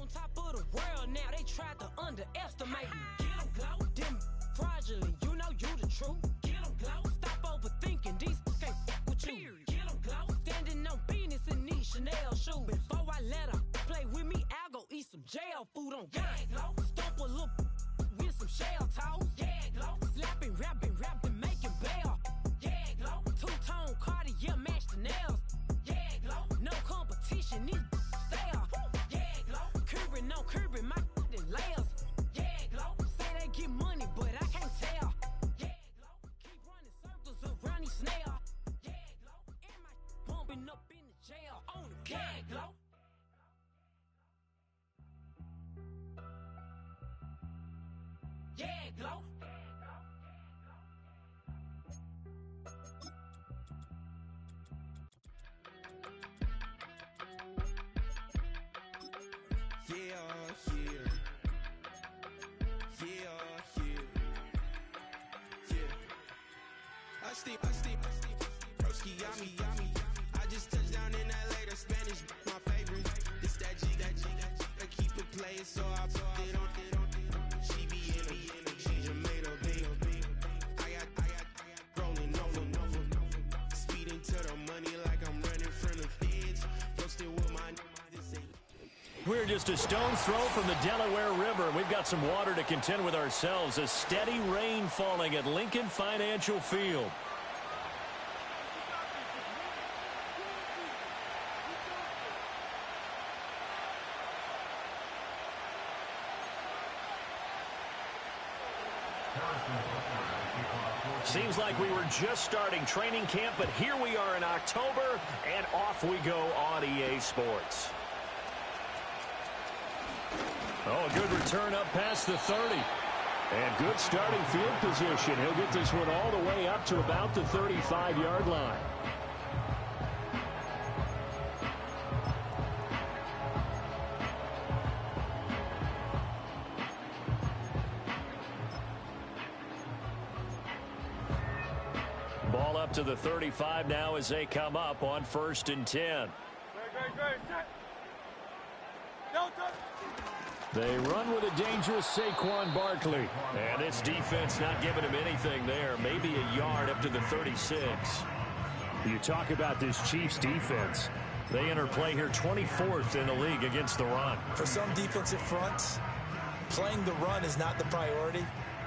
on top of the world now, they tried to underestimate me. Get 'em glow, them fraudulent, you know you the truth. Get 'em glow, stop overthinking, these can't with you. Get 'em glow, standing on business in these Chanel shoes. Before I let her play with me, I'll go eat some jail food on gang. Glow, stomp a little with some shell toes. Yeah, glow, slapping, rapping, making bail. Yeah, glow, two-tone Cartier match the nails. Yeah, glow, no competition, these stale. Yeah, glow, curbing my layers. Yeah, glow, say they get money, but I can't tell. Yeah, glow, keep running circles around these snails. Yeah, glow, and my bumping up in the jail on the gang, glow. Yeah, glow. I steep, broski, yummy. I just touched down in LA, the Spanish, my favorite. This that G, I keep it playing, so I put it on. She be in it, she just made a big. I got rolling over. Speeding to the money like I'm running from the feds. Posted with my this ain't. We're just a stone's throw from the Delaware River. We've got some water to contend with ourselves. A steady rain falling at Lincoln Financial Field. Seems like we were just starting training camp, but here we are in October, and off we go on EA Sports. Oh, a good return up past the 30. And good starting field position. He'll get this one all the way up to about the 35-yard line. Ball up to the 35 now as they come up on 1st and 10. Great. No, They run with a dangerous Saquon Barkley. And this defense not giving him anything there. Maybe a yard up to the 36. You talk about this Chiefs defense. They enter play here 24th in the league against the run. For some defensive fronts, playing the run is not the priority.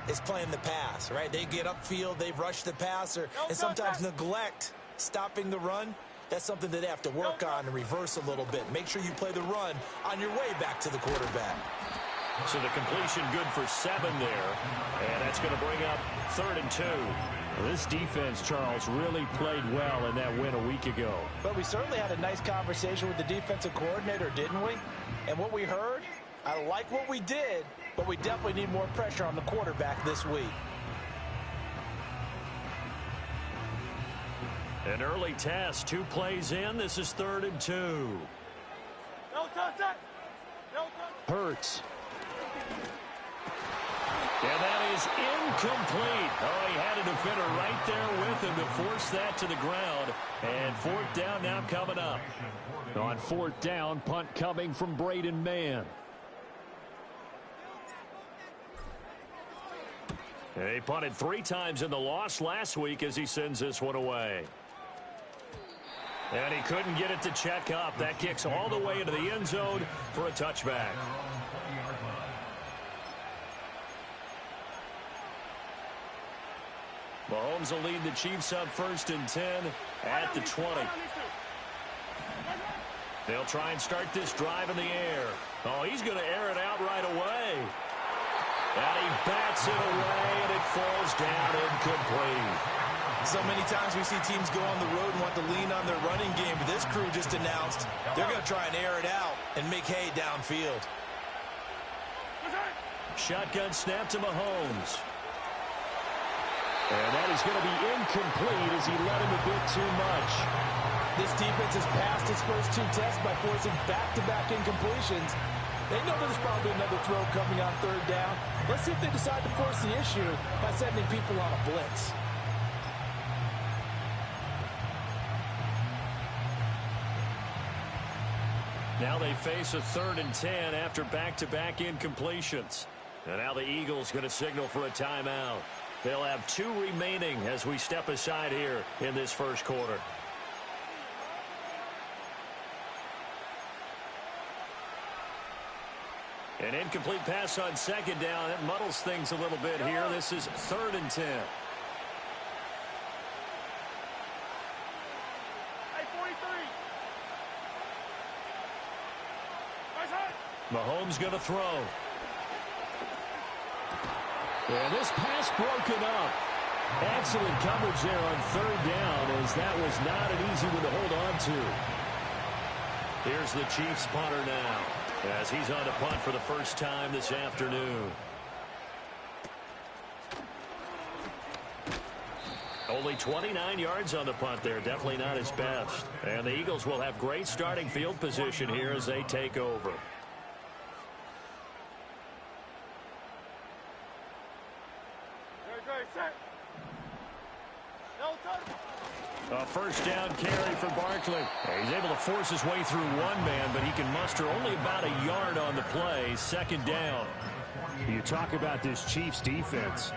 It's playing the pass, right? They get upfield, they rush the passer, and sometimes neglect stopping the run. That's something that they have to work on and reverse a little bit. Make sure you play the run on your way back to the quarterback. So the completion good for 7 there. And that's going to bring up 3rd and 2. Well, this defense, Charles, really played well in that win a week ago. But we certainly had a nice conversation with the defensive coordinator, didn't we? And what we heard, I like what we did, but we definitely need more pressure on the quarterback this week. An early test, 2 plays in. This is 3rd and 2. No touch. Hurts. And that is incomplete. Oh, he had a defender right there with him to force that to the ground. And 4th down now coming up. On 4th down, punt coming from Braden Mann. He punted 3 times in the loss last week as he sends this one away. And he couldn't get it to check up. That kicks all the way into the end zone for a touchback. Mahomes will lead the Chiefs up 1st and 10 at the 20. They'll try and start this drive in the air. Oh, he's going to air it out right away. And he bats it away, and it falls down incomplete. So many times we see teams go on the road and want to lean on their running game. But this crew just announced they're going to try and air it out and make hay downfield. Shotgun snap to Mahomes. And that is going to be incomplete as he led him a bit too much. This defense has passed its first 2 tests by forcing back-to-back incompletions. They know there's probably another throw coming on 3rd down. Let's see if they decide to force the issue by sending people on a blitz. Now they face a 3rd and 10 after back-to-back incompletions. And now the Eagles going to signal for a timeout. They'll have 2 remaining as we step aside here in this first quarter. An incomplete pass on 2nd down. It muddles things a little bit here. This is 3rd and 10. Mahomes going to throw. And this pass broken up. Excellent coverage there on 3rd down, as that was not an easy one to hold on to. Here's the Chiefs punter now, as he's on to punt for the first time this afternoon. Only 29 yards on the punt there. Definitely not his best. And the Eagles will have great starting field position here as they take over. A first down carry for Barkley. He's able to force his way through one man, but he can muster only about a yard on the play. 2nd down. You talk about this Chiefs defense.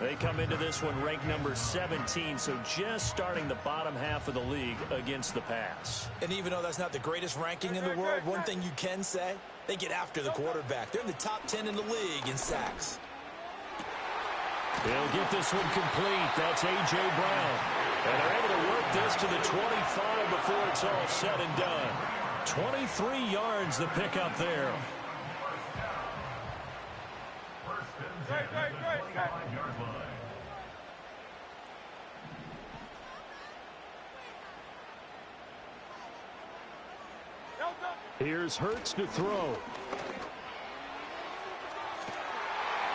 They come into this one ranked number 17, so just starting the bottom half of the league against the pass. And even though that's not the greatest ranking in the world, one thing you can say, they get after the quarterback. They're in the top 10 in the league in sacks. They'll get this one complete. That's A.J. Brown. And they're able to work this to the 25 before it's all said and done. 23 yards the pickup there. Here's Hurts to throw.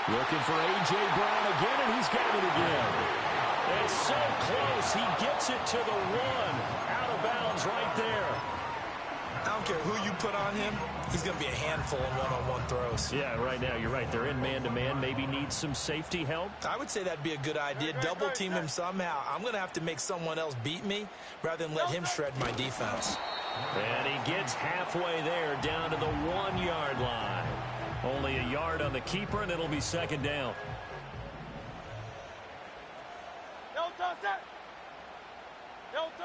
Looking for A.J. Brown again, and he's got it again. It's so close. He gets it to the 1. Out of bounds right there. I don't care who you put on him. He's going to be a handful in one-on-one throws. Yeah, right now, you're right. They're in man-to-man. Maybe needs some safety help. I would say that'd be a good idea. Double team him somehow. I'm going to have to make someone else beat me rather than let him shred my defense. And he gets halfway there, down to the 1-yard line. Only a yard on the keeper, and it'll be 2nd down.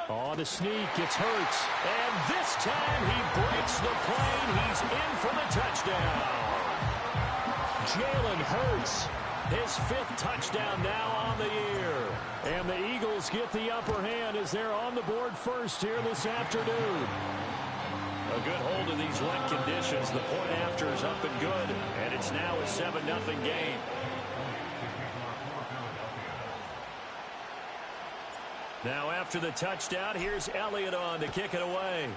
On the sneak, it's Hurts. And this time he breaks the plane. He's in for the touchdown. Jalen Hurts, his 5th touchdown now on the year. And the Eagles get the upper hand as they're on the board first here this afternoon. A good hold of these wet conditions. The point after is up and good, and it's now a 7-0 game. Now after the touchdown, here's Elliott on to kick it away.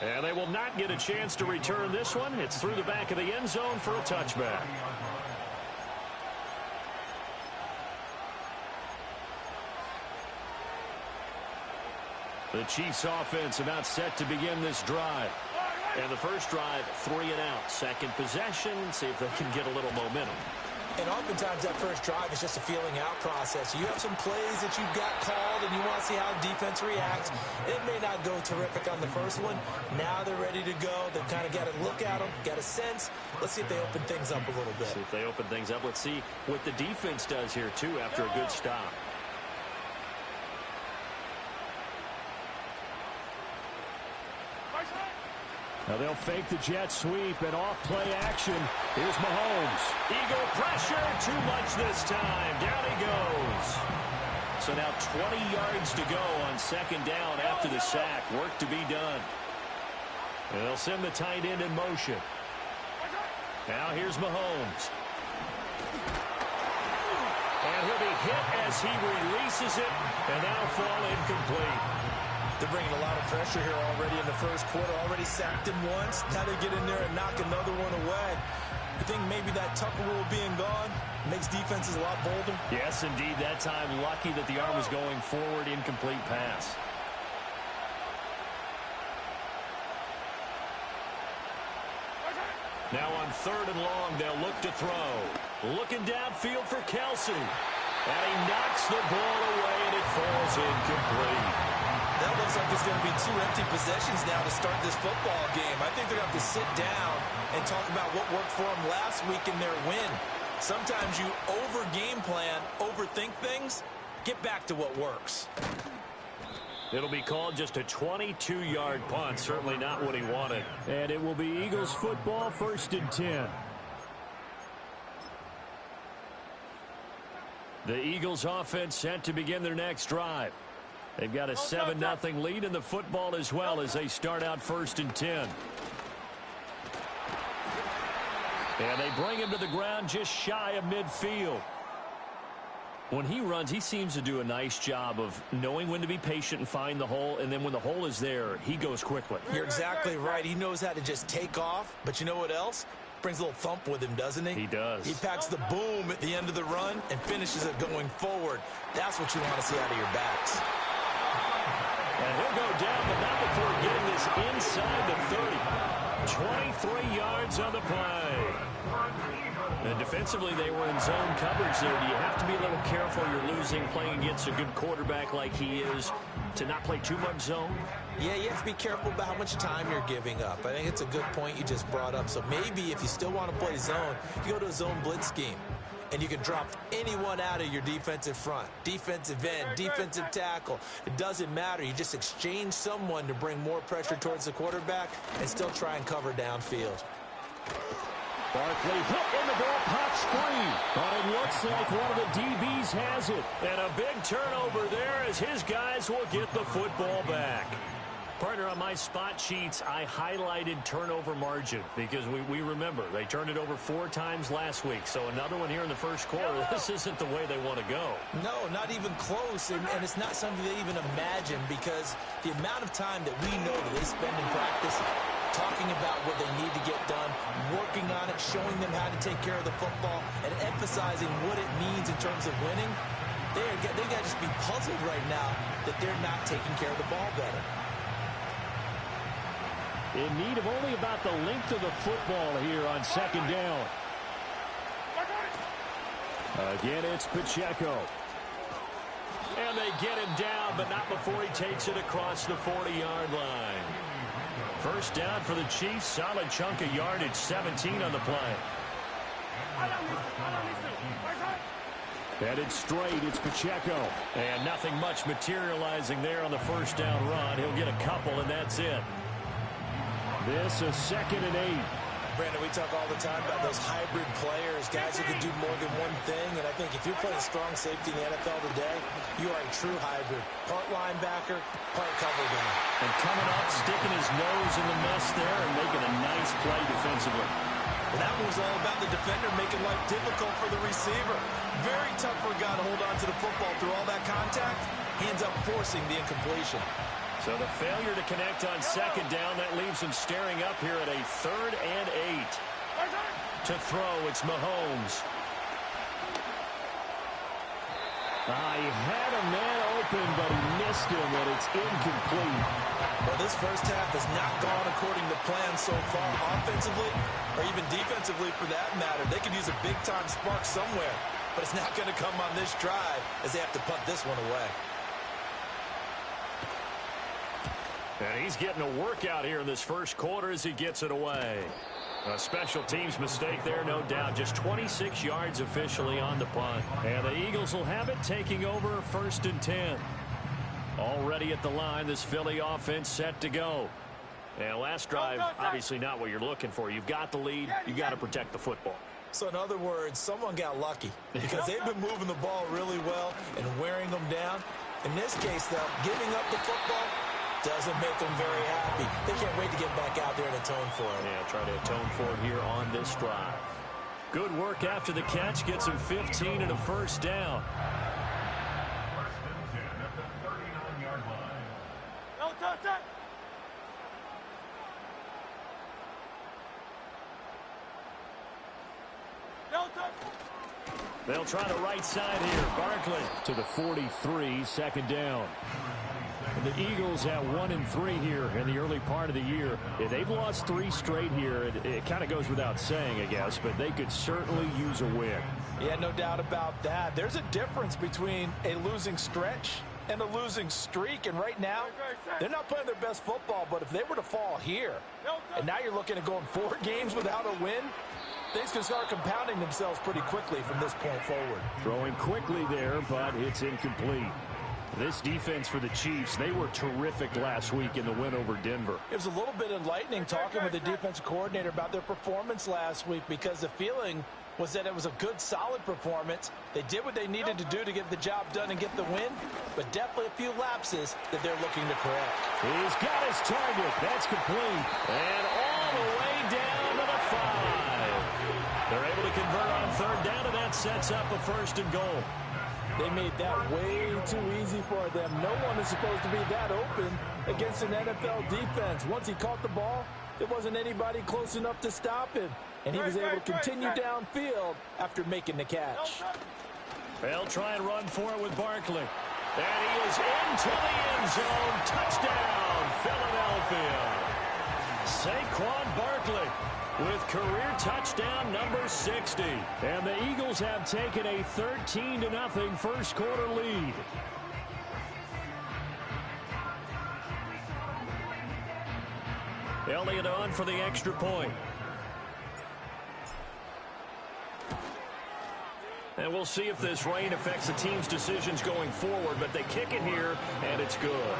And they will not get a chance to return this one. It's through the back of the end zone for a touchback. The Chiefs offense about set to begin this drive. And the first drive, 3 and out. Second possession, see if they can get a little momentum. And oftentimes that first drive is just a feeling out process. You have some plays that you've got called and you want to see how the defense reacts. It may not go terrific on the first one. Now they're ready to go. They've kind of got to look at them, got a sense. Let's see if they open things up a little bit. See if they open things up. Let's see what the defense does here, too, after a good stop. Now they'll fake the jet sweep and off play action. Here's Mahomes. Eagle pressure, too much this time. Down he goes. So now 20 yards to go on 2nd down after the sack. Work to be done. And they'll send the tight end in motion. Now here's Mahomes. And he'll be hit as he releases it, and that'll fall incomplete. They're bringing a lot of pressure here already in the first quarter. Already sacked him once. Now they get in there and knock another one away. I think maybe that Tucker rule being gone makes defenses a lot bolder. Yes, indeed. That time, lucky that the arm was going forward. Incomplete pass. Now on 3rd and long, they'll look to throw. Looking downfield for Kelsey. And he knocks the ball away, and it falls incomplete. That looks like it's going to be 2 empty possessions now to start this football game. I think they're going to have to sit down and talk about what worked for them last week in their win. Sometimes you over-game plan, overthink things. Get back to what works. It'll be called just a 22-yard punt. Certainly not what he wanted. And it will be Eagles football, 1st and 10. The Eagles offense set to begin their next drive. They've got a 7-0 lead in the football as well as they start out 1st and 10. And they bring him to the ground just shy of midfield. When he runs, he seems to do a nice job of knowing when to be patient and find the hole, and then when the hole is there, he goes quickly. You're exactly right. He knows how to just take off, but you know what else? Brings a little thump with him, doesn't he? He does. He packs the boom at the end of the run and finishes it going forward. That's what you want to see out of your backs. And he'll go down, but not before getting this inside the 30. 23 yards on the play. And defensively, they were in zone coverage there. Do you have to be a little careful? You're losing, playing against a good quarterback like he is, to not play too much zone? Yeah, you have to be careful about how much time you're giving up. I think it's a good point you just brought up. So maybe if you still want to play zone, you go to a zone blitz scheme. And you can drop anyone out of your defensive front. Defensive end, defensive tackle. It doesn't matter. You just exchange someone to bring more pressure towards the quarterback and still try and cover downfield. Barkley hit and the ball pops free. But it looks like one of the DBs has it. And a big turnover there as his guys will get the football back. Partner, on my spot sheets, I highlighted turnover margin because we remember they turned it over 4 times last week. So another one here in the first quarter. This isn't the way they want to go. No, not even close. And it's not something they even imagine because the amount of time that we know that they spend in practice talking about what they need to get done, working on it, showing them how to take care of the football, and emphasizing what it means in terms of winning, they got to just be puzzled right now that they're not taking care of the ball better. In need of only about the length of the football here on 2nd down. Again, it's Pacheco. And they get him down, but not before he takes it across the 40-yard line. First down for the Chiefs. Solid chunk of yardage, 17 on the play. Headed straight, it's Pacheco. And nothing much materializing there on the first down run. He'll get a couple, and that's it. This is 2nd and 8. Brandon, we talk all the time about those hybrid players, guys who can do more than one thing. And I think if you're playing strong safety in the NFL today, you are a true hybrid. Part linebacker, part cover guy. And coming up, sticking his nose in the mess there and making a nice play defensively. Well, that one was all about the defender making life difficult for the receiver. Very tough for a guy to hold on to the football through all that contact. He ends up forcing the incompletion. So the failure to connect on 2nd down, that leaves him staring up here at a 3rd and 8. To throw, it's Mahomes. He had a man open, but he missed him, and it's incomplete. Well, this first half has not gone according to plan so far offensively, or even defensively for that matter. They could use a big-time spark somewhere, but it's not going to come on this drive as they have to punt this one away. And he's getting a workout here in this first quarter as he gets it away. A special teams mistake there, no doubt. Just 26 yards officially on the punt. And the Eagles will have it, taking over 1st and 10. Already at the line, this Philly offense set to go. And last drive, obviously not what you're looking for. You've got the lead. You've got to protect the football. So in other words, someone got lucky because they've been moving the ball really well and wearing them down. In this case, though, giving up the football doesn't make them very happy. They can't wait to get back out there and atone for it. Yeah, try to atone for it here on this drive. Good work after the catch. Gets him 15 and a first down. No touch that. No touch. They'll try the right side here. Barkley To the 43, 2nd down. And the Eagles at 1-3 here in the early part of the year. They've lost 3 straight here. It kind of goes without saying, I guess, but they could certainly use a win. Yeah, no doubt about that. There's a difference between a losing stretch and a losing streak, and right now, they're not playing their best football, but if they were to fall here, and now you're looking at going 4 games without a win, things can start compounding themselves pretty quickly from this point forward. Throwing quickly there, but it's incomplete. This defense for the Chiefs, they were terrific last week in the win over Denver. It was a little bit enlightening talking with the defensive coordinator about their performance last week because the feeling was that it was a good, solid performance. They did what they needed to do to get the job done and get the win, but definitely a few lapses that they're looking to correct. He's got his target. That's complete. And all the way down to the 5. They're able to convert on 3rd down, and that sets up a 1st and goal. They made that way too easy for them. No one is supposed to be that open against an NFL defense. Once he caught the ball, there wasn't anybody close enough to stop him. And he was able to continue downfield after making the catch. They'll try and run for it with Barkley. And he is into the end zone. Touchdown, Philadelphia. Saquon Barkley with career touchdown number 60. And the Eagles have taken a 13-0 first quarter lead. Elliott on for the extra point. And we'll see if this rain affects the team's decisions going forward, but they kick it here, and it's good.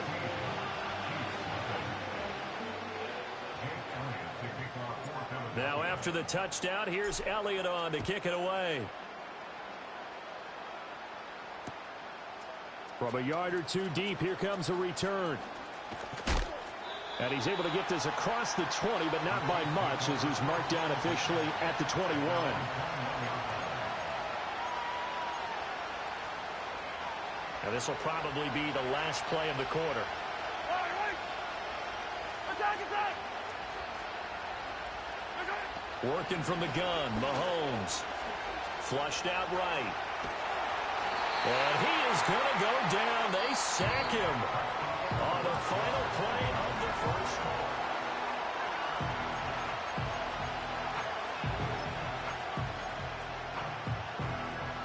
Now after the touchdown, here's Elliott on to kick it away. From a yard or 2 deep, here comes a return. And he's able to get this across the 20, but not by much, as he's marked down officially at the 21. Now this will probably be the last play of the quarter. Working from the gun, Mahomes. Flushed out right. And he is going to go down. They sack him on the final play of the first quarter.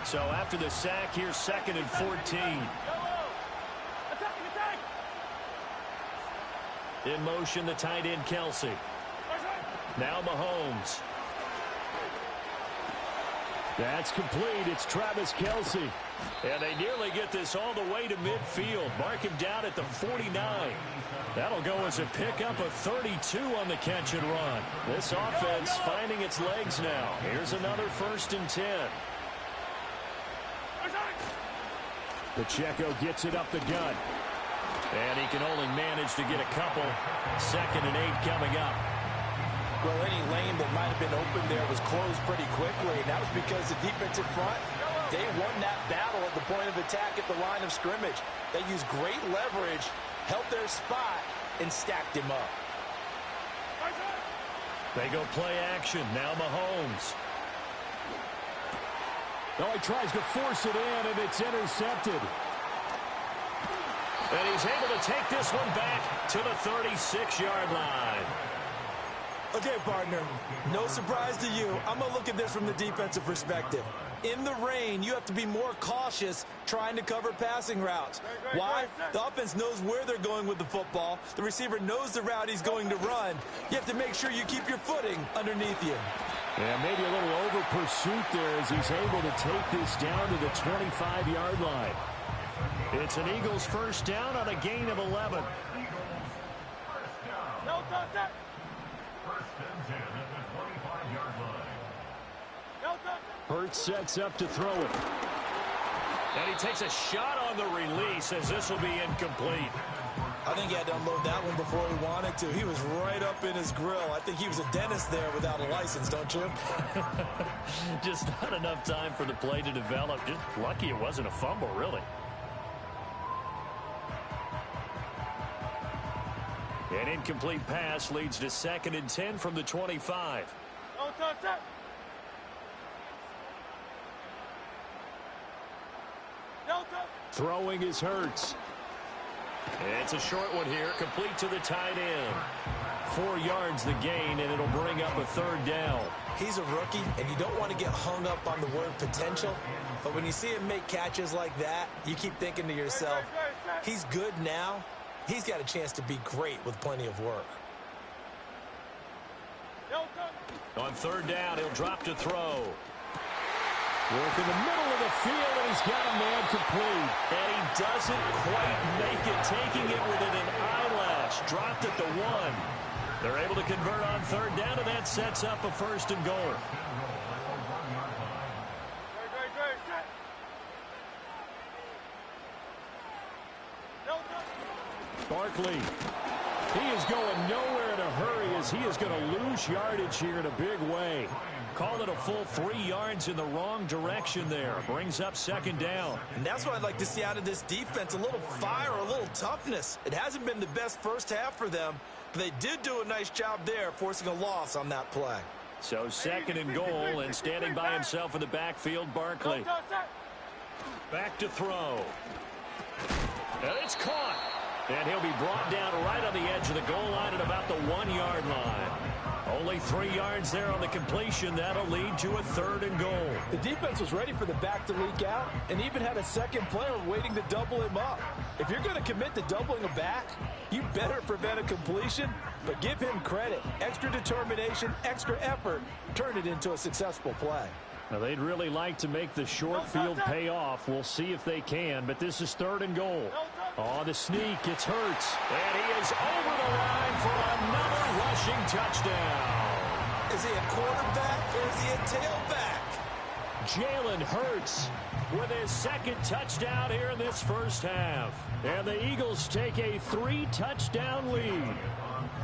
So after the sack, here's 2nd and 14. In motion, the tight end, Kelsey. Now Mahomes. That's complete. It's Travis Kelce. And they nearly get this all the way to midfield. Mark him down at the 49. That'll go as a pickup of 32 on the catch and run. This offense finding its legs now. Here's another 1st and 10. Pacheco gets it up the gut. And he can only manage to get a couple. 2nd and 8 coming up. Well, any lane that might have been open there was closed pretty quickly, and that was because the defensive front, they won that battle at the point of attack at the line of scrimmage. They used great leverage, held their spot, and stacked him up. They go play action. Now Mahomes. Oh, he tries to force it in, and it's intercepted. And he's able to take this one back to the 36-yard line. Okay, partner, no surprise to you. I'm going to look at this from the defensive perspective. In the rain, you have to be more cautious trying to cover passing routes. Why? The offense knows where they're going with the football. The receiver knows the route he's going to run. You have to make sure you keep your footing underneath you. Yeah, maybe a little over pursuit there as he's able to take this down to the 25-yard line. It's an Eagles 1st down on a gain of 11. No touchdown. Hurts sets up to throw it. And he takes a shot on the release as this will be incomplete. I think he had to unload that one before he wanted to. He was right up in his grill. I think he was a dentist there without a license, don't you? Just not enough time for the play to develop. Just lucky it wasn't a fumble, really. An incomplete pass leads to 2nd and 10 from the 25. No touchdown. No touchdown. Throwing is Hurts. It's a short one here, complete to the tight end. 4 yards the gain, and it'll bring up a 3rd down. He's a rookie, and you don't want to get hung up on the word potential. But when you see him make catches like that, you keep thinking to yourself, He's good now. He's got a chance to be great with plenty of work. On third down, he'll drop to throw. Work in the middle of the field, and he's got a man complete. And he doesn't quite make it, taking it within an eyelash. Dropped at the 1. They're able to convert on third down, and that sets up a 1st and goal. Barkley, he is going nowhere in a hurry as he is going to lose yardage here in a big way. Call it a full 3 yards in the wrong direction there. Brings up 2nd down. And that's what I'd like to see out of this defense, a little fire, a little toughness. It hasn't been the best first half for them, but they did do a nice job there, forcing a loss on that play. So 2nd and goal, and standing by himself in the backfield, Barkley. Back to throw. And it's caught. And he'll be brought down right on the edge of the goal line at about the 1-yard line. Only 3 yards there on the completion. That'll lead to a 3rd and goal. The defense was ready for the back to leak out and even had a second player waiting to double him up. If you're going to commit to doubling a back, you better prevent a completion, but give him credit. Extra determination, extra effort, turn it into a successful play. Now, they'd really like to make the short field pay off. We'll see if they can, but this is 3rd and goal. Oh, the sneak, it's Hurts. And he is over the line for another rushing touchdown. Is he a quarterback or is he a tailback? Jalen Hurts with his 2nd touchdown here in this first half. And the Eagles take a 3-touchdown lead.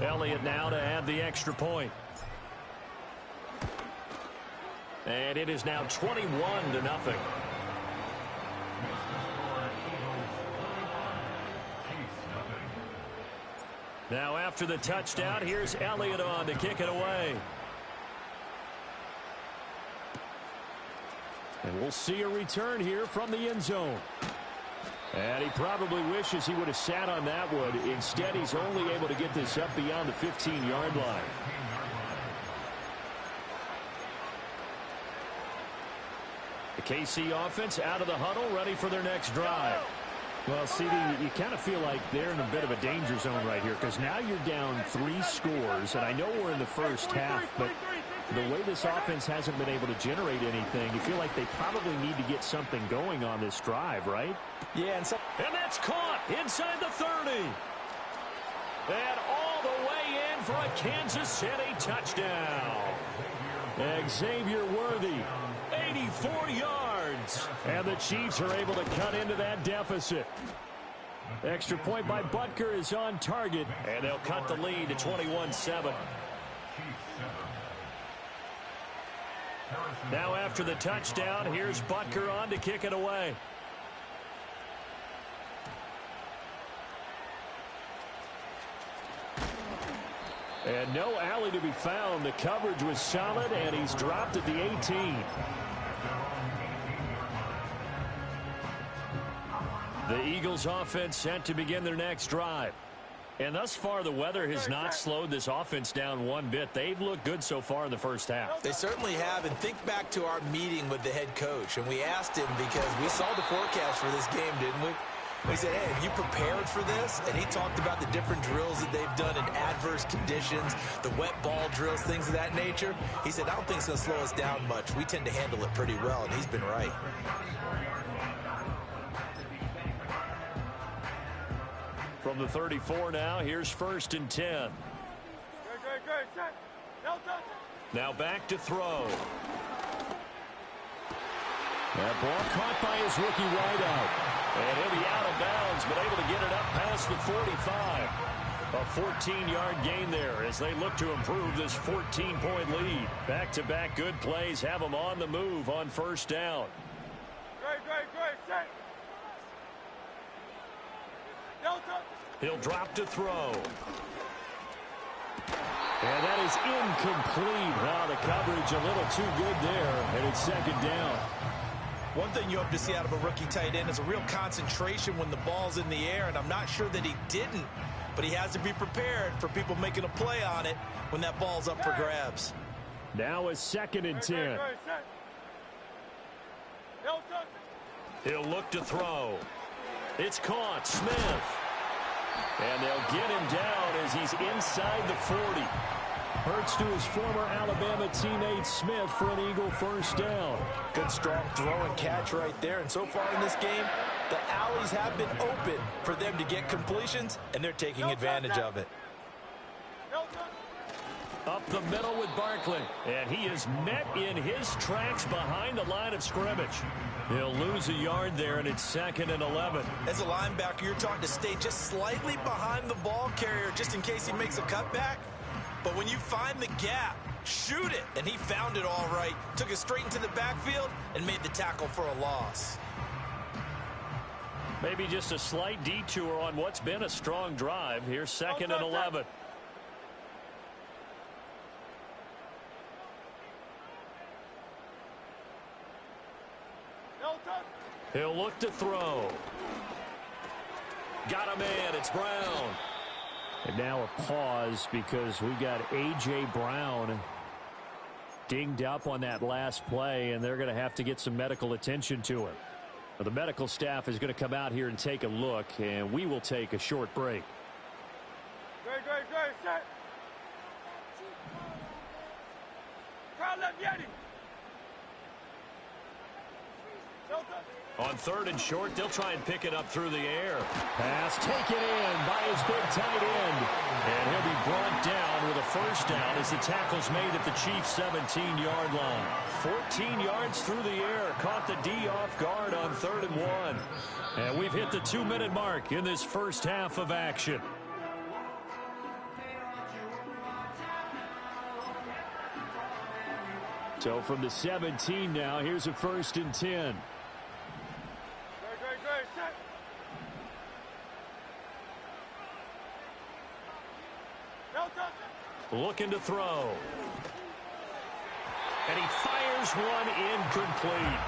Elliott now to add the extra point. And it is now 21-0. Now after the touchdown, here's Elliott on to kick it away. And we'll see a return here from the end zone. And he probably wishes he would have sat on that one. Instead, he's only able to get this up beyond the 15-yard line. The KC offense out of the huddle, ready for their next drive. Well, CD, you kind of feel like they're in a bit of a danger zone right here because now you're down 3 scores, and I know we're in the first half, but the way this offense hasn't been able to generate anything, you feel like they probably need to get something going on this drive, right? Yeah, and that's caught inside the 30. And all the way in for a Kansas City touchdown. Xavier Worthy, 84 yards. And the Chiefs are able to cut into that deficit. Extra point by Butker is on target, and they'll cut the lead to 21-7. Now after the touchdown, here's Butker on to kick it away. And no alley to be found. The coverage was solid, and he's dropped at the 18. The Eagles offense set to begin their next drive. And thus far, the weather has not slowed this offense down one bit. They've looked good so far in the first half. They certainly have. And think back to our meeting with the head coach. And we asked him because we saw the forecast for this game, didn't we? We said, hey, have you prepared for this? And he talked about the different drills that they've done in adverse conditions, the wet ball drills, things of that nature. He said, I don't think it's going to slow us down much. We tend to handle it pretty well, and he's been right. From the 34 now, here's 1st and 10. Now back to throw. That ball caught by his rookie wideout. And he'll be out of bounds, but able to get it up past the 45. A 14-yard gain there as they look to improve this 14-point lead. Back-to-back good plays have them on the move on 1st down. He'll drop to throw. And that is incomplete. Now the coverage a little too good there, and it's 2nd down. One thing you hope to see out of a rookie tight end is a real concentration when the ball's in the air, and I'm not sure that he didn't, but he has to be prepared for people making a play on it when that ball's up for grabs. Now a 2nd and 10. He'll look to throw. It's caught. Smith. And they'll get him down as he's inside the 40. Hurts to his former Alabama teammate Smith for an Eagle first down. Good strong throw and catch right there. And so far in this game, the alleys have been open for them to get completions, and they're taking advantage of it. Up the middle with Barkley. And he is met in his tracks behind the line of scrimmage. He'll lose a yard there, and it's 2nd and 11. As a linebacker, you're taught to stay just slightly behind the ball carrier just in case he makes a cutback. But when you find the gap, shoot it. And he found it all right. Took it straight into the backfield and made the tackle for a loss. Maybe just a slight detour on what's been a strong drive. Here's 2nd and 11. He'll look to throw. Got a man. It's Brown. And now a pause because we got A.J. Brown dinged up on that last play, and they're going to have to get some medical attention to him. Well, the medical staff is going to come out here and take a look, and we will take a short break. Great, set. Crowd left Yeti. On 3rd and short, they'll try and pick it up through the air. Pass taken in by his big tight end. And he'll be brought down with a first down as the tackle's made at the Chiefs' 17-yard line. 14 yards through the air. Caught the D off guard on 3rd and 1. And we've hit the 2-minute mark in this first half of action. So from the 17 now, here's a 1st and 10. Great, set. Looking to throw. And he fires one incomplete.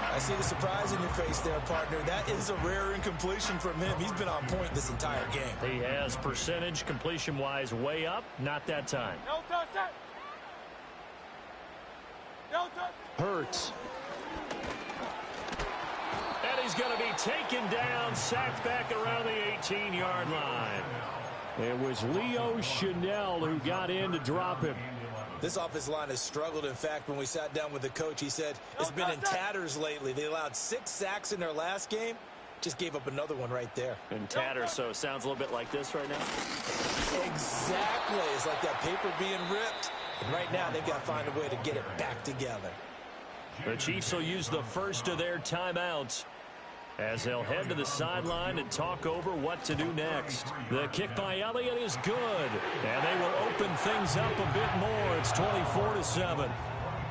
I see the surprise in your face there, partner. That is a rare incompletion from him. He's been on point this entire game. He has percentage completion-wise way up. Not that time. Hurts. And he's going to be taken down, sacked back around the 18-yard line. It was Leo Chanel who got in to drop him. This offensive line has struggled. In fact, when we sat down with the coach, he said it's been in tatters lately. They allowed 6 sacks in their last game. Just gave up another one right there. In tatters, so it sounds a little bit like this right now. Exactly. It's like that paper being ripped. And right now, they've got to find a way to get it back together. The Chiefs will use the first of their timeouts as they'll head to the sideline and talk over what to do next. The kick by Elliott is good, and they will open things up a bit more. It's 24-7.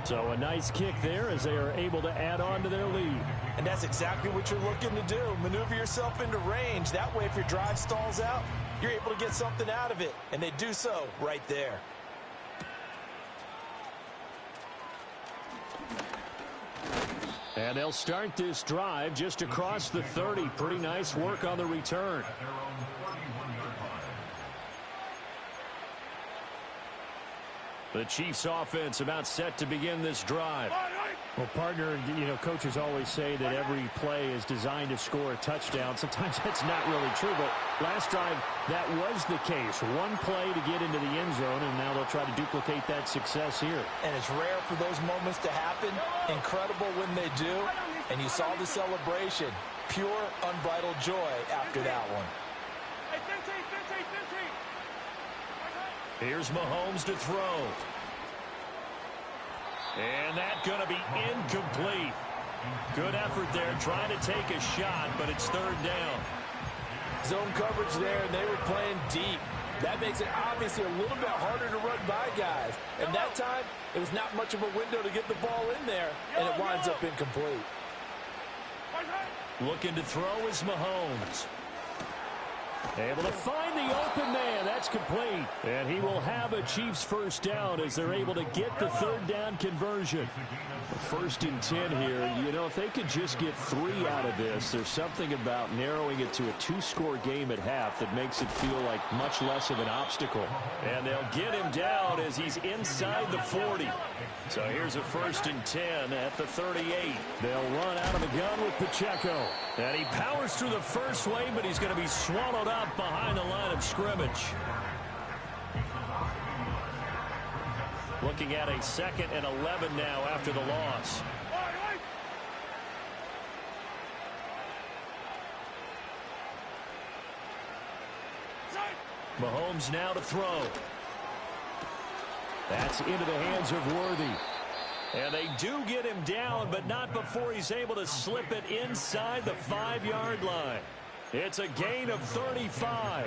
So a nice kick there as they are able to add on to their lead. And that's exactly what you're looking to do. Maneuver yourself into range. That way, if your drive stalls out, you're able to get something out of it. And they do so right there. And they'll start this drive just across the 30. Pretty nice work on the return. The Chiefs offense about set to begin this drive. Well, partner, you know, coaches always say that every play is designed to score a touchdown. Sometimes that's not really true, but last drive, that was the case. One play to get into the end zone, and now they'll try to duplicate that success here. And it's rare for those moments to happen. Incredible when they do. And you saw the celebration. Pure, unbridled joy after that one. Here's Mahomes to throw. And that's going to be incomplete. Good effort there, trying to take a shot, but it's 3rd down. Zone coverage there, and they were playing deep. That makes it obviously a little bit harder to run by guys. And that time, it was not much of a window to get the ball in there, and it winds up incomplete. Looking to throw is Mahomes. Able to find the open man. That's complete. And he will have a Chiefs first down as they're able to get the third down conversion. First and 10 here. You know, if they could just get 3 out of this, there's something about narrowing it to a 2-score game at half that makes it feel like much less of an obstacle. And they'll get him down as he's inside the 40. So here's a first and 10 at the 38. They'll run out of the gun with Pacheco. And he powers through the first wave, but he's going to be swallowed up behind the line of scrimmage. Looking at a 2nd and 11 now after the loss. Mahomes now to throw. That's into the hands of Worthy. And they do get him down, but not before he's able to slip it inside the 5-yard line. It's a gain of 35.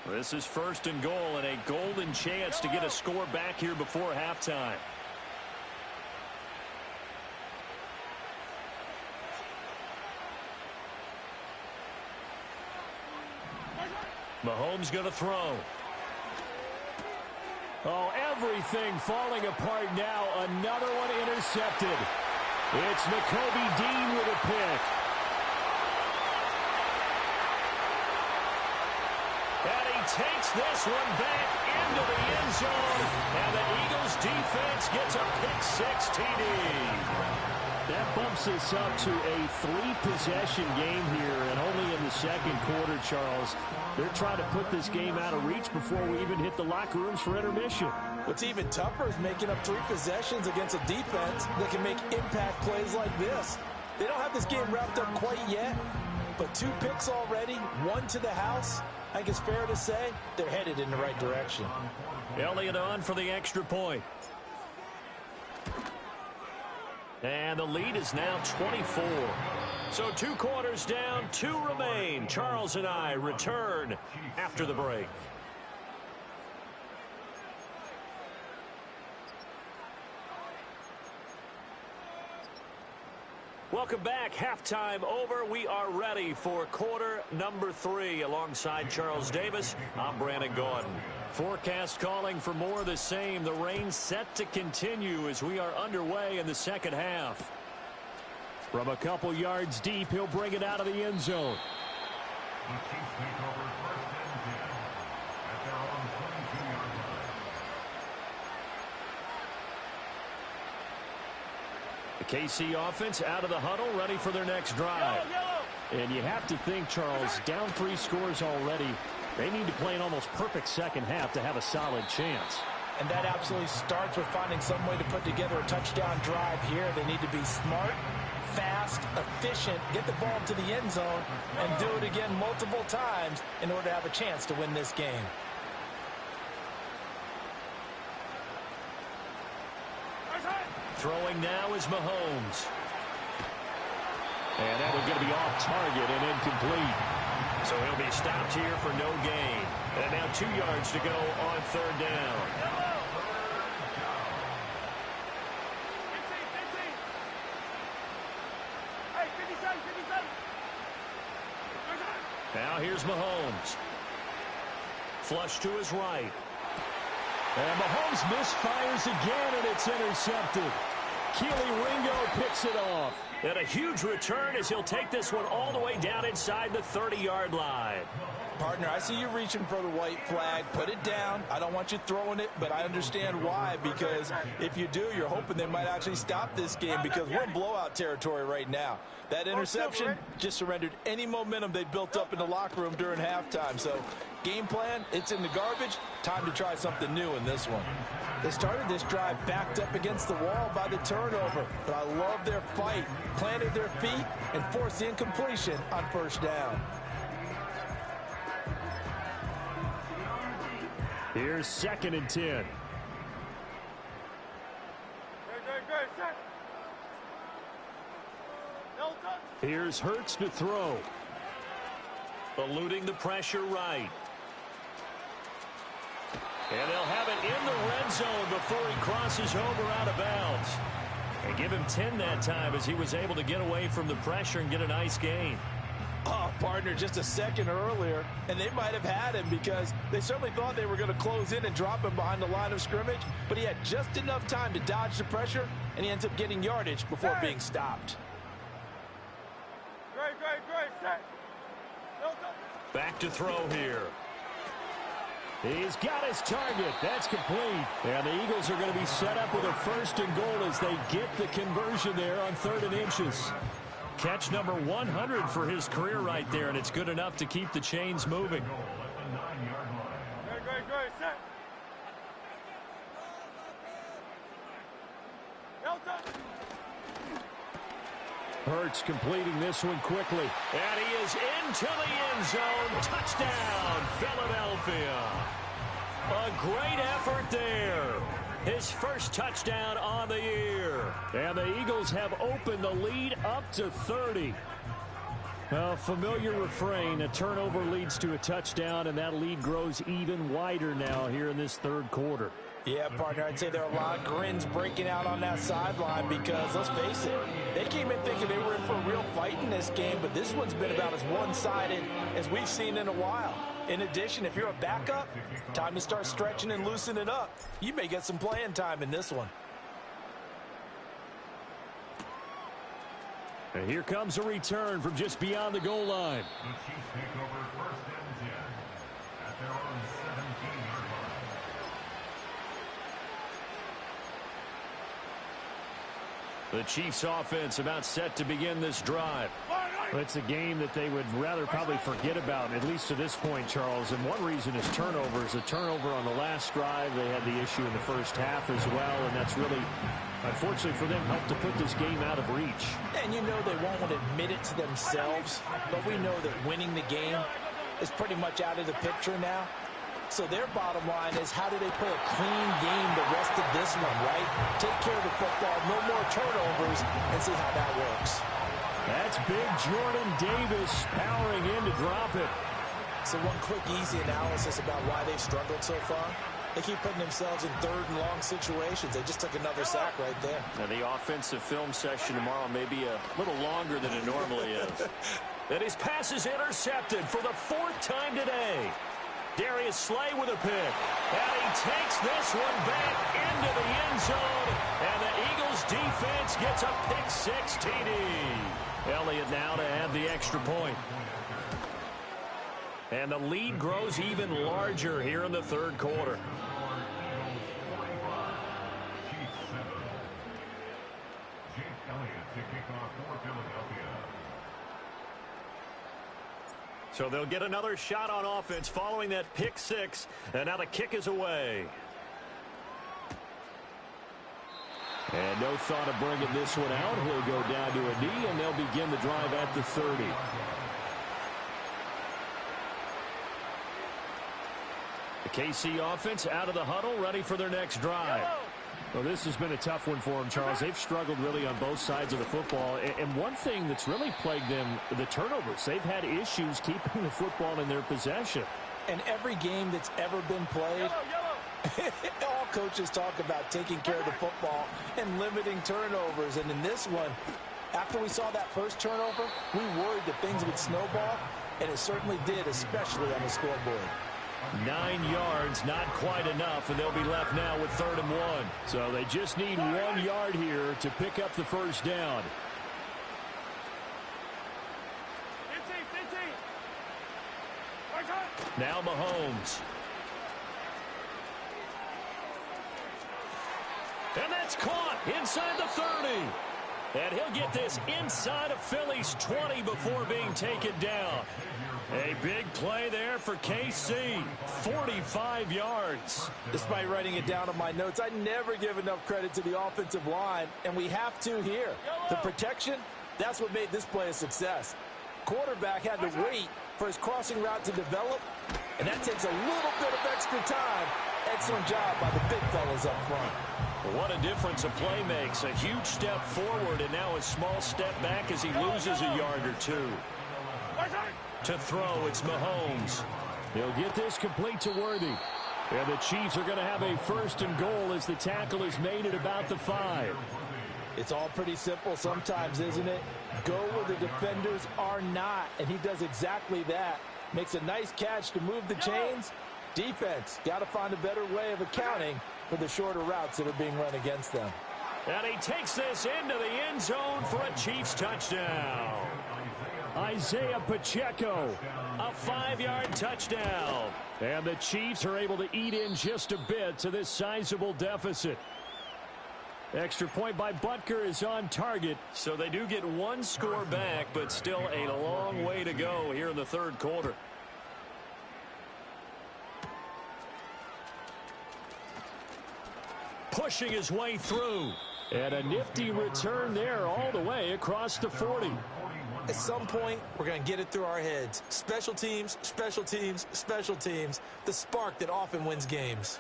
This is first and goal and a golden chance to get a score back here before halftime. Mahomes going to throw. Oh, everything falling apart now. Another one intercepted. It's Nakobe Dean with a pick. And he takes this one back into the end zone. And the Eagles defense gets a pick-6 TD. That bumps us up to a 3-possession game here, and only in the second quarter, Charles. They're trying to put this game out of reach before we even hit the locker rooms for intermission. What's even tougher is making up 3 possessions against a defense that can make impact plays like this. They don't have this game wrapped up quite yet, but 2 picks already, 1 to the house. I think it's fair to say they're headed in the right direction. Elliott on for the extra point. And the lead is now 24. So 2 quarters down, 2 remain. Charles and I return after the break. Welcome back. Halftime over. We are ready for quarter number 3. Alongside Charles Davis, I'm Brandon Gaudin. Forecast calling for more of the same. The rain set to continue as we are underway in the second half. From a couple yards deep, he'll bring it out of the end zone. The KC offense out of the huddle, ready for their next drive. And you have to think, Charles, down 3 scores already. They need to play an almost perfect second half to have a solid chance. And that absolutely starts with finding some way to put together a touchdown drive here. They need to be smart, fast, efficient, get the ball to the end zone, and do it again multiple times in order to have a chance to win this game. Throwing now is Mahomes. And that one's going to be off target and incomplete. So he'll be stopped here for no gain. And now 2 yards to go on third down. Now here's Mahomes. Flush to his right. And Mahomes misfires again, and it's intercepted. Keely Ringo picks it off. And a huge return as he'll take this one all the way down inside the 30-yard line. Partner, I see you reaching for the white flag. Put it down. I don't want you throwing it, but I understand why, because if you do, you're hoping they might actually stop this game, because we're in blowout territory right now. That interception just surrendered any momentum they built up in the locker room during halftime. So game plan, it's in the garbage. Time to try something new in this one. They started this drive backed up against the wall by the turnover, but I love their fight. Planted their feet and forced the incompletion on first down. Here's 2nd and 10. Here's Hurts to throw. Eluding the pressure right. And they'll have it in the red zone before he crosses over out of bounds. And give him 10 that time as he was able to get away from the pressure and get a nice gain. Oh, partner, just a second earlier, and they might have had him because they certainly thought they were going to close in and drop him behind the line of scrimmage, but he had just enough time to dodge the pressure, and he ends up getting yardage before being stopped. Great, set. Back to throw here. He's got his target. That's complete. And the Eagles are going to be set up with a 1st and goal as they get the conversion there on 3rd and inches. Catch number 100 for his career right there, and it's good enough to keep the chains moving. Great, set. Hurts completing this one quickly. And he is into the end zone. Touchdown, Philadelphia. A great effort there. His first touchdown on the year. And the Eagles have opened the lead up to 30. A familiar refrain, a turnover leads to a touchdown, and that lead grows even wider now here in this 3rd quarter. Yeah, partner, I'd say there are a lot of grins breaking out on that sideline because, let's face it, they came in thinking they were in for a real fight in this game, but this one's been about as one-sided as we've seen in a while. In addition, if you're a backup, time to start stretching and loosening up. You may get some playing time in this one. And here comes a return from just beyond the goal line. The Chiefs take over 1st and 10 at their own 17-yard line. The Chiefs offense about set to begin this drive. It's a game that they would rather probably forget about, at least to this point, Charles. And one reason is turnovers. A turnover on the last drive. They had the issue in the first half as well, and that's really, unfortunately for them, helped to put this game out of reach. And you know they won't want to admit it to themselves, but we know that winning the game is pretty much out of the picture now. So their bottom line is, how do they play a clean game the rest of this one, right? Take care of the football, no more turnovers, and see how that works. That's big Jordan Davis powering in to drop it. So one quick, easy analysis about why they've struggled so far. They keep putting themselves in 3rd and long situations. They just took another sack right there. Now, the offensive film session tomorrow may be a little longer than it normally is. And his pass is intercepted for the 4th time today. Darius Slay with a pick. And he takes this one back into the end zone. And the Eagles defense gets a pick-6 TD. Elliott now to add the extra point. And the lead grows even larger here in the 3rd quarter. So they'll get another shot on offense following that pick-6. And now the kick is away. And no thought of bringing this one out. He'll go down to a knee, and they'll begin the drive at the 30. The KC offense out of the huddle, ready for their next drive. Well, this has been a tough one for them, Charles. They've struggled really on both sides of the football. And one thing that's really plagued them, the turnovers. They've had issues keeping the football in their possession. And every game that's ever been played, all coaches talk about taking care of the football and limiting turnovers. And in this one, after we saw that first turnover, we worried that things would snowball, and it certainly did, especially on the scoreboard. 9 yards, not quite enough, and they'll be left now with 3rd and 1. So they just need 1 yard here to pick up the first down. Now Mahomes. And that's caught inside the 30. And he'll get this inside of Philly's 20 before being taken down. A big play there for KC. 45 yards. Despite writing it down on my notes, I never give enough credit to the offensive line, and we have to here. The protection, that's what made this play a success. Quarterback had to wait for his crossing route to develop, and that takes a little bit of extra time. Excellent job by the big fellas up front. What a difference a play makes. A huge step forward and now a small step back as he loses a yard or two. To throw, it's Mahomes. He'll get this complete to Worthy. And the Chiefs are going to have a 1st and goal as the tackle is made at about the 5. It's all pretty simple sometimes, isn't it? Go where the defenders are not, and he does exactly that. Makes a nice catch to move the chains. Defense got to find a better way of accounting for the shorter routes that are being run against them. And he takes this into the end zone for a Chiefs touchdown. Isaiah Pacheco, a 5-yard touchdown. And the Chiefs are able to eat in just a bit to this sizable deficit. Extra point by Butker is on target. So they do get one score back, but still a long way to go here in the third quarter. Pushing his way through. And a nifty return there all the way across the 40. At some point, we're going to get it through our heads. Special teams, special teams, special teams. The spark that often wins games.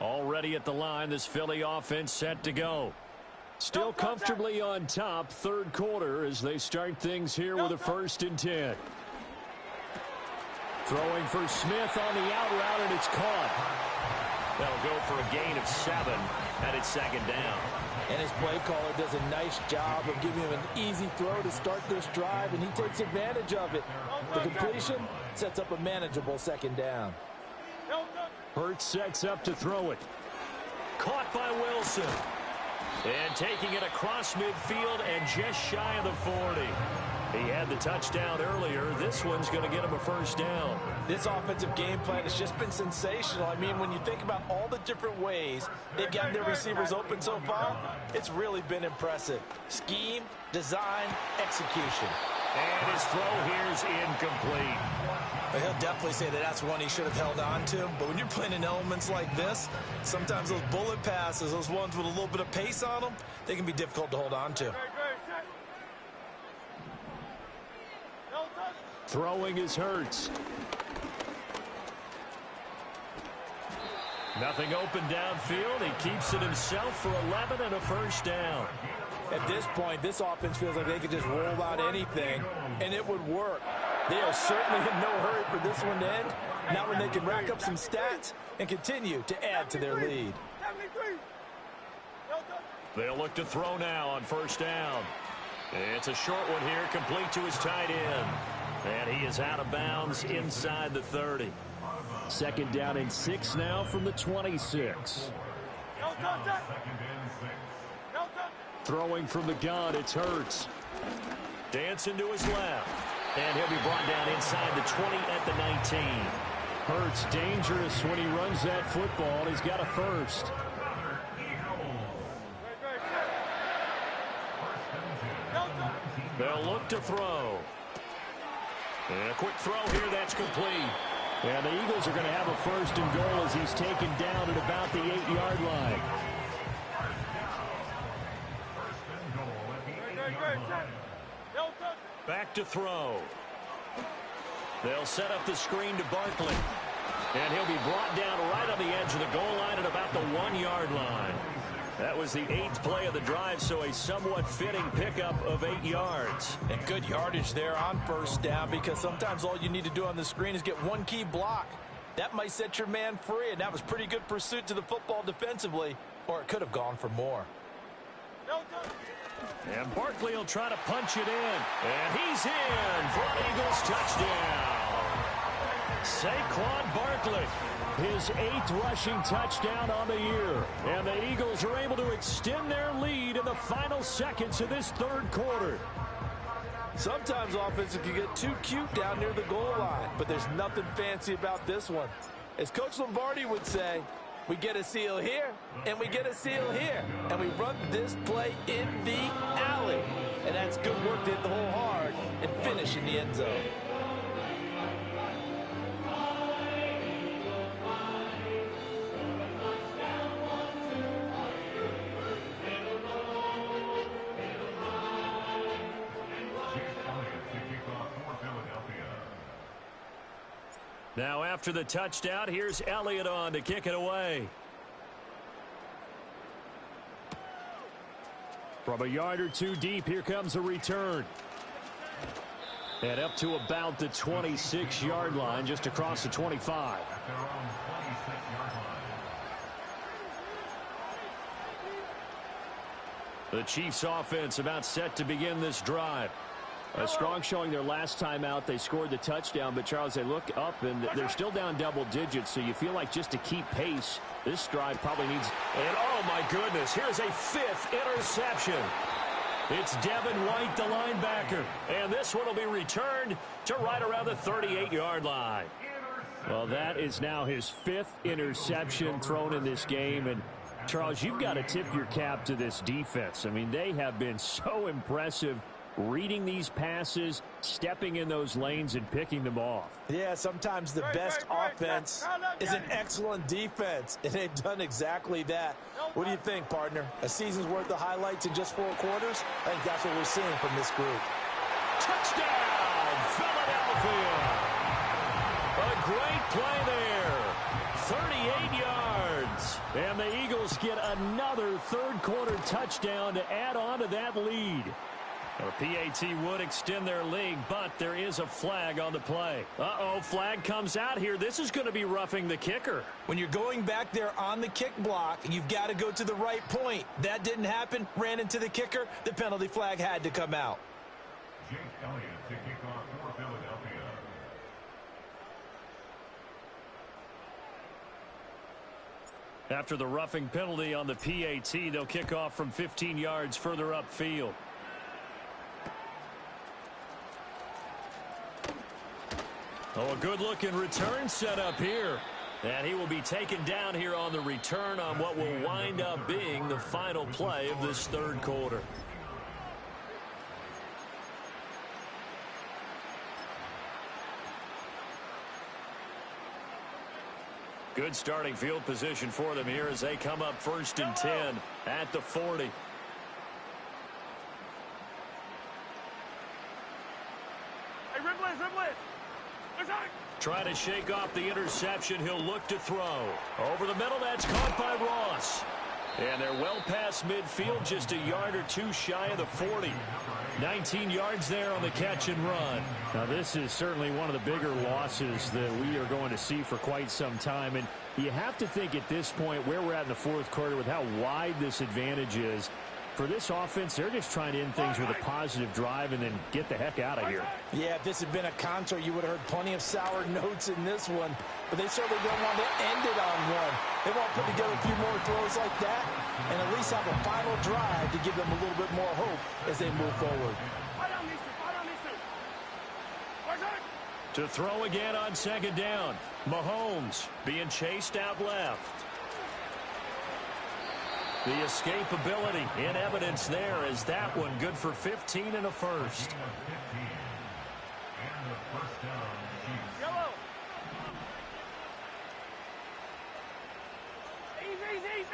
Already at the line, this Philly offense set to go. Still comfortably on top, third quarter, as they start things here with a 1st and 10. Throwing for Smith on the out route, and it's caught. They'll go for a gain of 7, and it's 2nd down. And his play caller does a nice job of giving him an easy throw to start this drive, and he takes advantage of it. The completion sets up a manageable 2nd down. Hurts sets up to throw it. Caught by Wilson. And taking it across midfield and just shy of the 40. He had the touchdown earlier. This one's going to get him a 1st down. This offensive game plan has just been sensational. I mean, when you think about all the different ways they've gotten their receivers open so far, it's really been impressive. Scheme, design, execution. And his throw here's incomplete. But he'll definitely say that that's one he should have held on to. But when you're playing in elements like this, sometimes those bullet passes, those ones with a little bit of pace on them, they can be difficult to hold on to. Throwing is Hurts. Nothing open downfield. He keeps it himself for 11 and a 1st down. At this point, this offense feels like they could just roll out anything, and it would work. They are certainly in no hurry for this one to end. Now when they can rack up some stats and continue to add to their lead. They'll look to throw now on 1st down. It's a short one here, complete to his tight end. And he is out of bounds inside the 30. 2nd down and 6 now from the 26. Throwing from the gun, it's Hurts. Dancing to his left. And he'll be brought down inside the 20 at the 19. Hurts dangerous when he runs that football. He's got a 1st. They'll look to throw. And a quick throw here, that's complete. And the Eagles are going to have a 1st and goal as he's taken down at about the 8-yard line. Back to throw. They'll set up the screen to Barkley. And he'll be brought down right on the edge of the goal line at about the 1-yard line. That was the 8th play of the drive, so a somewhat fitting pickup of 8 yards. And good yardage there on 1st down, because sometimes all you need to do on the screen is get one key block. That might set your man free, and that was pretty good pursuit to the football defensively, or it could have gone for more. And Barkley will try to punch it in. And he's in for an Eagles touchdown. Saquon Barkley, his 8th rushing touchdown on the year. And the Eagles are able to extend their lead in the final seconds of this third quarter. Sometimes offenses can get too cute down near the goal line, but there's nothing fancy about this one. As Coach Lombardi would say, we get a seal here, and we get a seal here. And we run this play in the alley. And that's good work to hit the hole hard and finish in the end zone. Now after the touchdown, here's Elliott on to kick it away. From a yard or two deep, here comes a return. And up to about the 26-yard line, just across the 25. At their own 26-yard line. The Chiefs offense about set to begin this drive. A strong showing their last time out. They scored the touchdown, but Charles, they look up and they're still down double digits, so you feel like just to keep pace, this drive probably needs. And oh my goodness, here's a 5th interception. It's Devin White, the linebacker, and this one will be returned to right around the 38-yard line. Well, that is now his 5th interception thrown in this game, and Charles, you've got to tip your cap to this defense. I mean, they have been so impressive reading these passes, stepping in those lanes, and picking them off. Yeah, sometimes the best offense is an excellent defense, and they've done exactly that. What do you think, partner? A season's worth of highlights in just 4 quarters? I think that's what we're seeing from this group. Touchdown, Philadelphia! A great play there. 38 yards. And the Eagles get another third-quarter touchdown to add on to that lead. The PAT would extend their lead, but there is a flag on the play. Uh-oh, flag comes out here. This is going to be roughing the kicker. When you're going back there on the kick block, you've got to go to the right point. That didn't happen. Ran into the kicker. The penalty flag had to come out. Jake Elliott to kick off for Philadelphia. After the roughing penalty on the PAT, they'll kick off from 15 yards further upfield. Oh, a good-looking return set up here. And he will be taken down here on the return on what will wind up being the final play of this third quarter. Good starting field position for them here as they come up 1st and 10 at the 40. Hey, Ripley. Trying to shake off the interception. He'll look to throw. Over the middle, that's caught by Ross. And they're well past midfield, just a yard or two shy of the 40. 19 yards there on the catch and run. Now, this is certainly one of the bigger losses that we are going to see for quite some time. And you have to think at this point where we're at in the 4th quarter with how wide this advantage is. For this offense, they're just trying to end things with a positive drive and then get the heck out of here. Yeah, if this had been a concert, you would have heard plenty of sour notes in this one. But they certainly don't want to end it on one. They want to put together a few more throws like that and at least have a final drive to give them a little bit more hope as they move forward. To throw again on 2nd down. Mahomes being chased out left. The escapability in evidence there is that one good for 15 and a first. Yellow.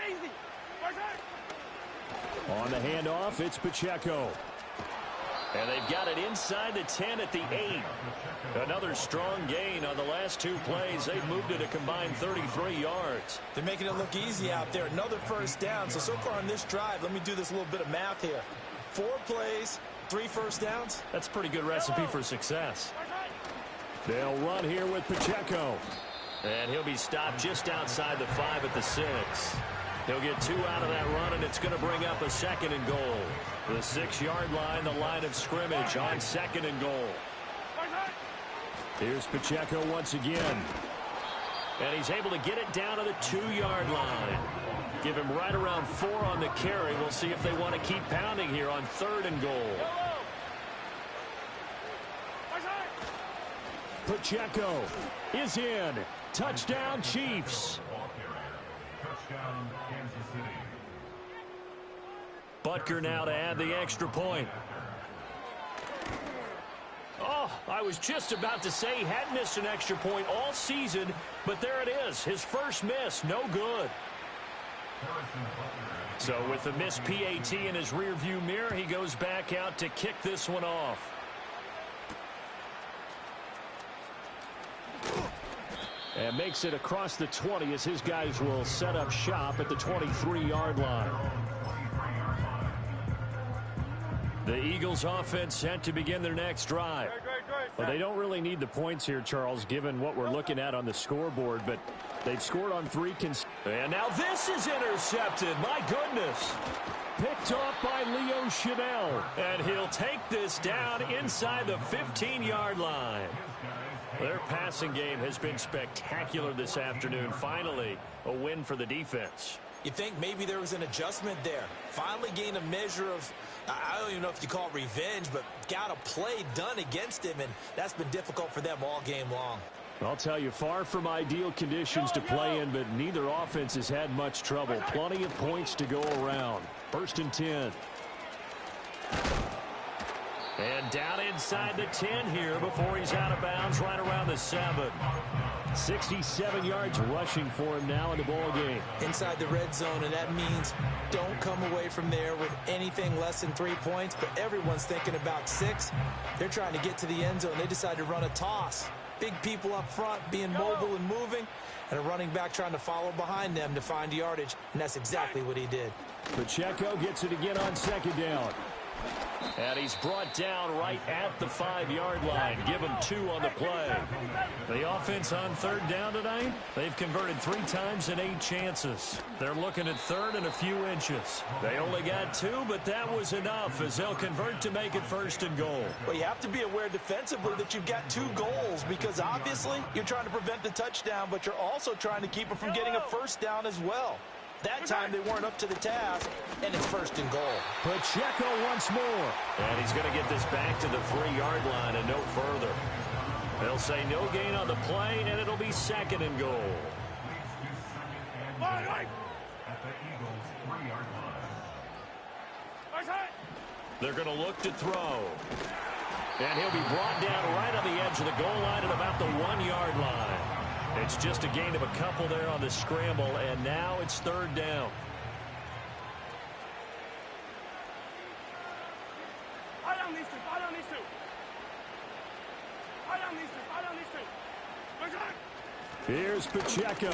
Easy. On the handoff, it's Pacheco. And they've got it inside the 10 at the 8. Another strong gain on the last 2 plays. They've moved it a combined 33 yards. They're making it look easy out there. Another first down. So far on this drive, let me do this little bit of math here. 4 plays, 3 first downs. That's a pretty good recipe for success. They'll run here with Pacheco. And he'll be stopped just outside the 5 at the 6. He'll get 2 out of that run, and it's going to bring up a 2nd and goal. The 6-yard line, the line of scrimmage on 2nd and goal. Here's Pacheco once again. And he's able to get it down to the 2-yard line. Give him right around 4 on the carry. We'll see if they want to keep pounding here on 3rd and goal. Pacheco is in. Touchdown, Chiefs. Touchdown, Kansas City. Butker now to add the extra point. Oh, I was just about to say he hadn't missed an extra point all season, but there it is. His first miss, no good. So with the missed PAT in his rearview mirror, he goes back out to kick this one off. And makes it across the 20 as his guys will set up shop at the 23-yard line. The Eagles offense set to begin their next drive. Great. Well, they don't really need the points here, Charles, given what we're looking at on the scoreboard, but they've scored on 3 And now this is intercepted. My goodness. Picked off by Leo Chanel. And he'll take this down inside the 15-yard line. Their passing game has been spectacular this afternoon. Finally, a win for the defense. You think maybe there was an adjustment there. Finally gained a measure of, I don't even know if you call it revenge, but got a play done against him, and that's been difficult for them all game long. I'll tell you, far from ideal conditions to play in, but neither offense has had much trouble. Plenty of points to go around. 1st and 10. And down inside the 10 here before he's out of bounds right around the 7. 67 yards rushing for him now in the ball game. Inside the red zone, and that means don't come away from there with anything less than 3 points, but everyone's thinking about 6. They're trying to get to the end zone. They decide to run a toss. Big people up front being mobile and moving, and a running back trying to follow behind them to find yardage, and that's exactly what he did. Pacheco gets it again on 2nd down. And he's brought down right at the 5-yard line. Give him 2 on the play. The offense on 3rd down tonight, they've converted 3 times in 8 chances. They're looking at 3rd and a few inches. They only got 2, but that was enough as they'll convert to make it 1st and goal. Well, you have to be aware defensively that you've got 2 goals because obviously you're trying to prevent the touchdown, but you're also trying to keep it from getting a 1st down as well. That time they weren't up to the task, and it's 1st and goal. Pacheco once more. And he's going to get this back to the 3-yard line and no further. They'll say no gain on the play, and it'll be 2nd and goal. At the Eagles' 3-yard line. They're going to look to throw. And he'll be brought down right on the edge of the goal line at about the 1-yard line. It's just a gain of a couple there on the scramble, and now it's 3rd down. Here's Pacheco.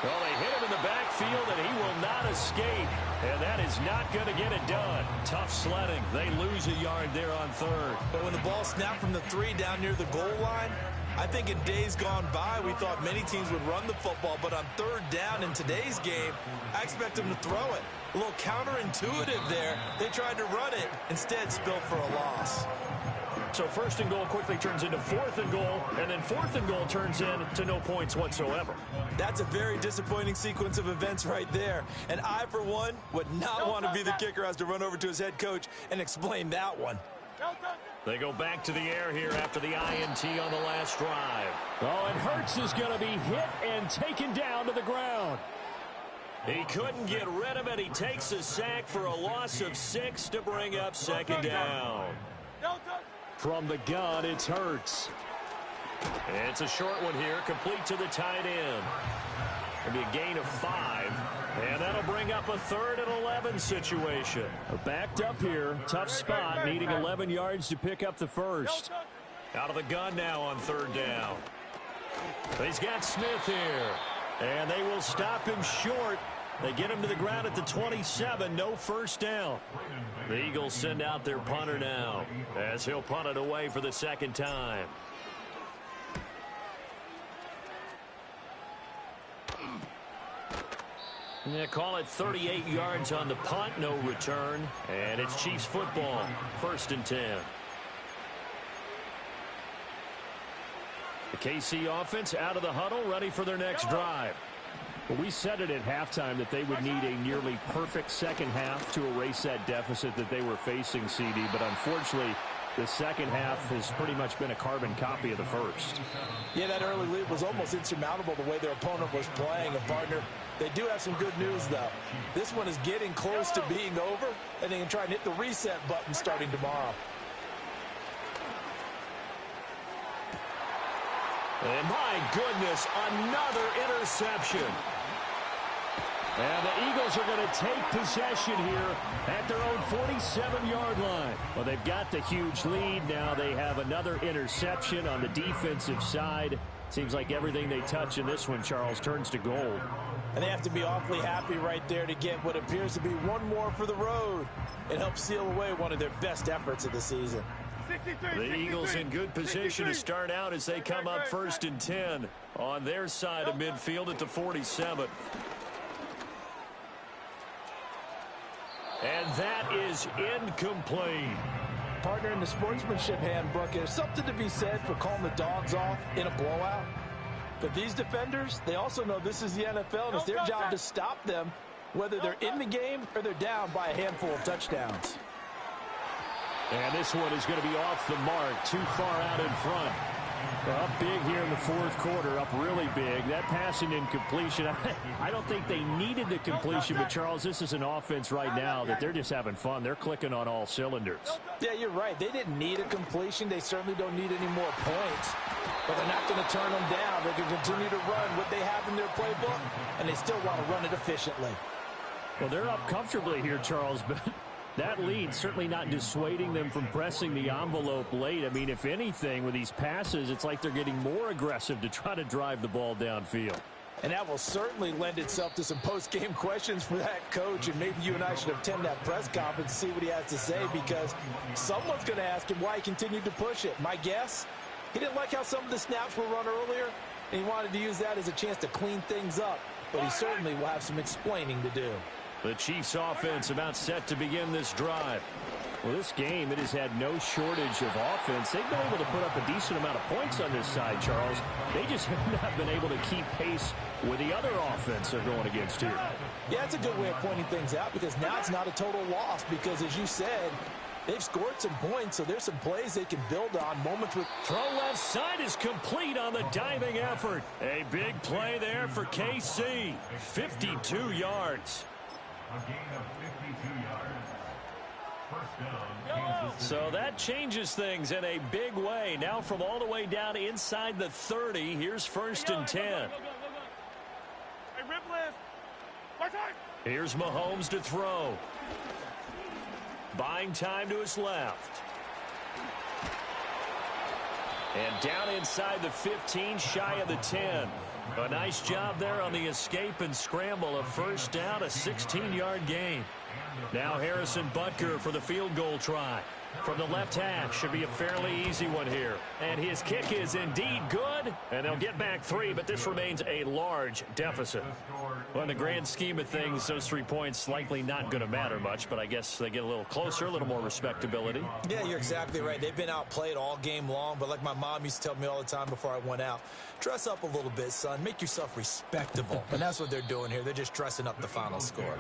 Well, they hit him in the backfield, and he will not escape. And that is not going to get it done. Tough sledding. They lose a yard there on 3rd. But when the ball snapped from the 3 down near the goal line, I think in days gone by, we thought many teams would run the football, but on 3rd down in today's game, I expect them to throw it. A little counterintuitive there. They tried to run it, instead spilled for a loss. So 1st and goal quickly turns into 4th and goal, and then 4th and goal turns into no points whatsoever. That's a very disappointing sequence of events right there. And I, for one, would not want to be the kicker who has to run over to his head coach and explain that one. They go back to the air here after the INT on the last drive. Oh, and Hurts is going to be hit and taken down to the ground. He couldn't get rid of it. He takes a sack for a loss of 6 to bring up 2nd down. From the gun, it's Hurts. It's a short one here, complete to the tight end. It'll be a gain of 5, and that'll bring up a 3rd and 11 situation. Backed up here, tough spot, needing 11 yards to pick up the 1st. Out of the gun now on 3rd down. He's got Smith here, and they will stop him short. They get him to the ground at the 27, no 1st down. The Eagles send out their punter now as he'll punt it away for the 2nd time. Yeah, call it 38 yards on the punt, no return. And it's Chiefs football, 1st and 10. The KC offense out of the huddle, ready for their next drive. Well, we said it at halftime that they would need a nearly perfect second half to erase that deficit that they were facing, CD. But unfortunately, the second half has pretty much been a carbon copy of the first. Yeah, that early lead was almost insurmountable the way their opponent was playing. And, partner, they do have some good news, though. This one is getting close to being over, and they can try and hit the reset button starting tomorrow. And my goodness, another interception. And the Eagles are going to take possession here at their own 47-yard line. Well, they've got the huge lead. Now they have another interception on the defensive side. Seems like everything they touch in this one, Charles, turns to gold. And they have to be awfully happy right there to get what appears to be one more for the road and help seal away one of their best efforts of the season. The Eagles in good position to start out as they come up 1st and 10 on their side of midfield at the 47. And that is incomplete. Partner, in the sportsmanship handbook, there's something to be said for calling the dogs off in a blowout. But these defenders, they also know this is the NFL, and it's their job to stop them, whether they're in the game or they're down by a handful of touchdowns. And this one is going to be off the mark, too far out in front. Up big here in the 4th quarter, up really big. That passing incompletion, I don't think they needed the completion, but Charles, this is an offense right now that they're just having fun. They're clicking on all cylinders. Yeah, you're right. They didn't need a completion. They certainly don't need any more points. But they're not going to turn them down. They can continue to run what they have in their playbook, and they still want to run it efficiently. Well, they're up comfortably here, Charles, but that lead certainly not dissuading them from pressing the envelope late. I mean, if anything, with these passes, it's like they're getting more aggressive to try to drive the ball downfield. And that will certainly lend itself to some post-game questions for that coach, and maybe you and I should attend that press conference to see what he has to say, because someone's going to ask him why he continued to push it. My guess, he didn't like how some of the snaps were run earlier, and he wanted to use that as a chance to clean things up, but he certainly will have some explaining to do. The Chiefs offense about set to begin this drive. Well, this game, it has had no shortage of offense. They've been able to put up a decent amount of points on this side, Charles. They just have not been able to keep pace with the other offense they're going against here. Yeah, that's a good way of pointing things out, because now it's not a total loss, because as you said, they've scored some points, so there's some plays they can build on. Moments with throw left side is complete on the diving effort. A big play there for KC. 52 yards. A gain of 52 yards. First down, Kansas City. So that changes things in a big way. Now from all the way down inside the 30, here's 1st and 10. Hey, Ripley. Watch out. Here's Mahomes to throw. Buying time to his left. And down inside the 15, shy of the 10. A nice job there on the escape and scramble. A first down, a 16-yard gain. Now Harrison Butker for the field goal try. From the left hash, should be a fairly easy one here. And his kick is indeed good. And they'll get back 3, but this remains a large deficit. Well, in the grand scheme of things, those 3 points likely not going to matter much, but I guess they get a little closer, a little more respectability. Yeah, you're exactly right. They've been outplayed all game long, but like my mom used to tell me all the time before I went out, dress up a little bit, son. Make yourself respectable. And that's what they're doing here. They're just dressing up the final score.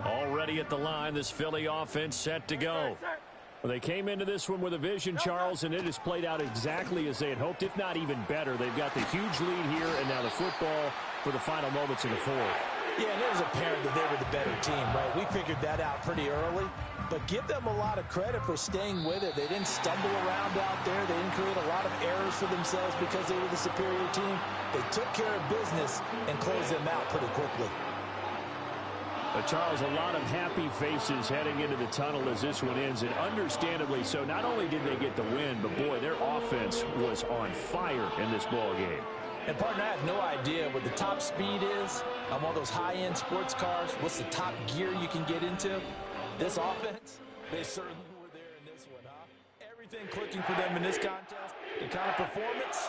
Already at the line, this Philly offense set to go. Well, they came into this one with a vision, Charles, and it has played out exactly as they had hoped, if not even better. They've got the huge lead here, and now the football for the final moments in the 4th. Yeah, and it was apparent that they were the better team, right? We figured that out pretty early, but give them a lot of credit for staying with it. They didn't stumble around out there. They didn't create a lot of errors for themselves because they were the superior team. They took care of business and closed them out pretty quickly. But Charles, a lot of happy faces heading into the tunnel as this one ends, and understandably so. Not only did they get the win, but boy, their offense was on fire in this ball game. And partner, I have no idea what the top speed is on one of those high-end sports cars. What's the top gear you can get into? This offense, they certainly were there in this one, huh? Everything clicking for them in this contest. The kind of performance